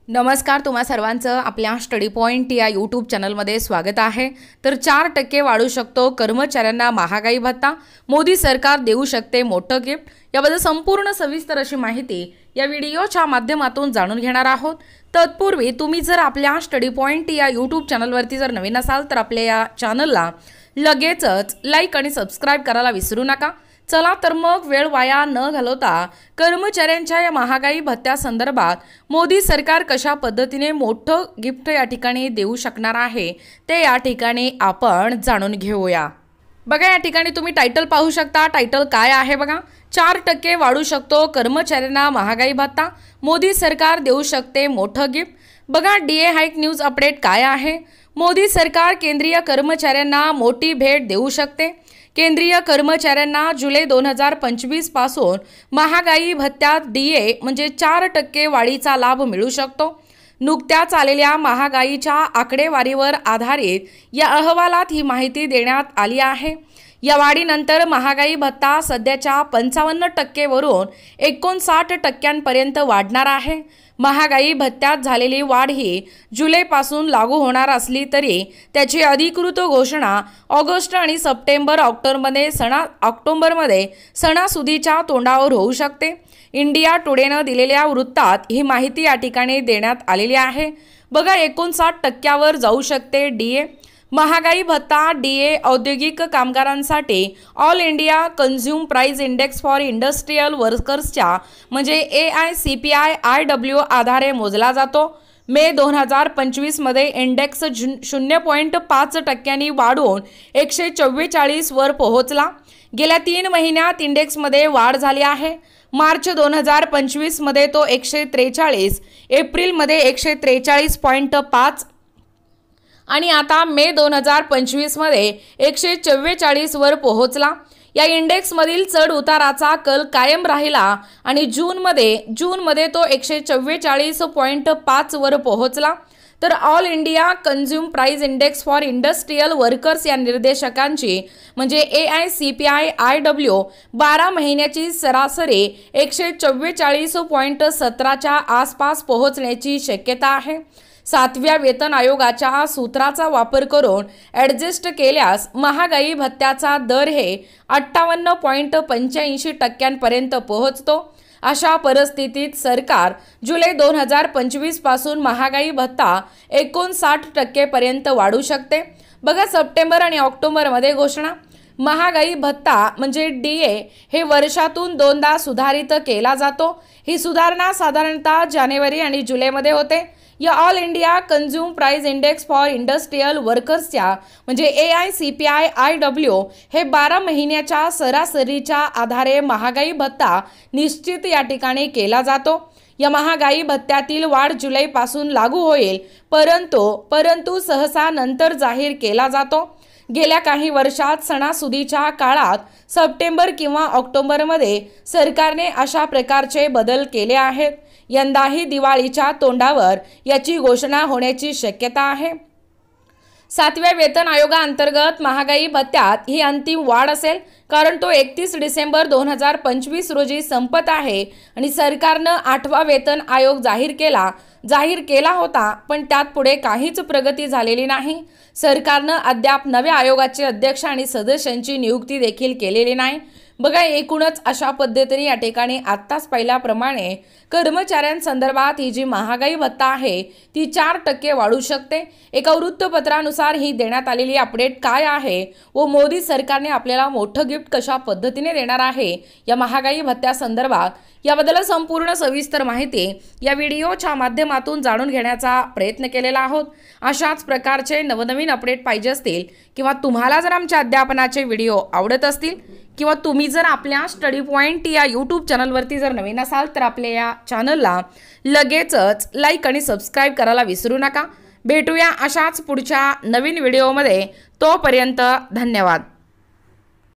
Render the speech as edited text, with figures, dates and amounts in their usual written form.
नमस्कार, तुम्हा सर्वांचं आपल्या स्टडी पॉइंट या यूट्यूब चॅनलमध्ये स्वागत आहे। तर 4% वाढू शकतो कर्मचाऱ्यांना महागाई भत्ता, मोदी सरकार देऊ शकते मोठं गिफ्ट। याबद्दल संपूर्ण सविस्तर अशी माहिती या व्हिडिओच्या माध्यमातून जाणून घेणार आहोत। तत्पूर्वी तुम्ही जर आपल्या स्टडी पॉइंट या यूट्यूब चॅनलवरती जर नवीन असाल तर आपल्या या चॅनलला लगेचच लाईक आणि सबस्क्राइब करायला विसरू नका। चला तर मग वेळ वाया न घालवता कर्मचाऱ्यांच्या या महागाई भत्त्या संदर्भात मोदी सरकार कशा पद्धतीने मोठं गिफ्ट या ठिकाणी देऊ शकणार आहे ते या ठिकाणी आपण जाणून घेऊया। बघा, या ठिकाणी तुम्ही टायटल पाहू शकता। टायटल काय आहे बघा, 4% वाढू शकतो कर्मचाऱ्यांना महागाई भत्ता, मोदी सरकार देऊ शकते मोठं गिफ्ट। बघा, डीए हाईक न्यूज अपडेट काय आहे। मोदी सरकार केंद्रीय कर्मचाऱ्यांना मोठी भेट देऊ शकते। केंद्रीय कर्मचाऱ्यांना जुलै 2025 पासून महागाई भत्त्यात डीए म्हणजे 4% वाढीचा लाभ मिळू शकतो। नुकत्याच आलेल्या महागाईच्या आकडेवारीवर आधारित या अहवालात ही माहिती देण्यात आली आहे। या वाढीनंतर महागाई भत्ता सध्याच्या 55% वरून 59% वाढणार आहे। महागाई भत्त्यात झालेली वाढ ही जुलैपासून लागू होणार असली तरी त्याची अधिकृत घोषणा ऑगस्ट आणि ऑक्टोबरमध्ये सणासुदीच्या तोंडावर होऊ शकते। इंडिया टुडेनं दिलेल्या वृत्तात ही माहिती या ठिकाणी देण्यात आलेली आहे। बघा, 59% जाऊ शकते डीए। महागाई भत्ता डीए औद्योगिक कामगारांसाठी all India consumer price index for industrial वर्कर्सच्या म्हणजे AICPI-IW आधारे मोजला जातो। मे 2025 मध्ये इंडेक्स 0.5% वाढून 144 वर पोहोचला। गेल्या 3 महिन्यात इंडेक्समध्ये वाढ झाली आहे। मार्च 2025 मध्ये तो 143, एप्रिलमध्ये 143.5 आणि आता मे 2025 मध्ये 144 वर पोहोचला। या इंडेक्स मधील चढ उताराचा कल कायम राहिला आणि जूनमध्ये तो 144.5 वर पोहोचला। तर all India consumer price index for industrial workers या निर्देशकांची म्हणजे AICPI-IW 12 महिन्याची सरासरी 144.17 च्या आसपास पोहोचण्याची शक्यता आहे। 7व्या वेतन आयोगाच्या सूत्राचा वापर करून ॲडजस्ट केल्यास महागाई भत्त्याचा दर हे 58.85% पर्यंत पोहोचतो। अशा परिस्थितीत सरकार जुलै 2025 पासून महागाई भत्ता 59% पर्यंत वाढू शकते। बघा, सप्टेंबर आणि ऑक्टोबरमध्ये घोषणा। महागाई भत्ता म्हणजे डीए हे वर्षातून 2दा सुधारित केला जातो। ही सुधारणा साधारणतः जानेवारी आणि जुलैमध्ये होते। या all India consumer price index for industrial वर्कर्सच्या म्हणजे AICPI-IW हे 12 महिन्याच्या सरासरीच्या आधारे महागाई भत्ता निश्चित या ठिकाणी केला जातो। या महागाई भत्त्यातील वाढ जुलैपासून लागू होईल, परंतु सहसा नंतर जाहीर केला जातो। गेल्या काही वर्षात सणासुदीच्या काळात सप्टेंबर किंवा ऑक्टोबरमध्ये सरकारने अशा प्रकारचे बदल केले आहेत। यंदाही दिवाळीच्या तोंडावर याची घोषणा होण्याची शक्यता आहे। 7व्या वेतन आयोगाअंतर्गत महागाई भत्त्यात ही अंतिम वाढ असेल, कारण तो 31 डिसेंबर 2025 रोजी संपत आहे आणि सरकारनं 8वा वेतन आयोग जाहीर केला होता, पण त्यात पुढे काहीच प्रगती झालेली नाही। सरकारनं अद्याप नव्या आयोगाचे अध्यक्ष आणि सदस्यांची नियुक्ती देखील केलेली नाही। बघा, एकूणच अशा पद्धतीने या ठिकाणी आत्ताच पाहिल्याप्रमाणे कर्मचाऱ्यांसंदर्भात ही जी महागाई भत्ता आहे ती 4% वाढू शकते। एका वृत्तपत्रानुसार ही देण्यात आलेली अपडेट काय आहे व मोदी सरकारने आपल्याला मोठं गिफ्ट कशा पद्धतीने देणार आहे या महागाई भत्त्यासंदर्भात याबद्दल संपूर्ण सविस्तर माहिती या व्हिडिओच्या माध्यमातून जाणून घेण्याचा प्रयत्न केलेला आहोत। अशाच प्रकारचे नवनवीन अपडेट पाहिजे असतील किंवा तुम्हाला जर आमच्या अध्यापनाचे व्हिडिओ आवडत असतील किंवा तुम्ही जर आपल्या स्टडी पॉइंट या यूट्यूब चॅनलवरती जर नवीन असाल तर आपल्या या चॅनलला लगेचच लाईक आणि सबस्क्राइब करायला विसरू नका। भेटूया अशाच पुढच्या नवीन व्हिडिओमध्ये। तोपर्यंत धन्यवाद।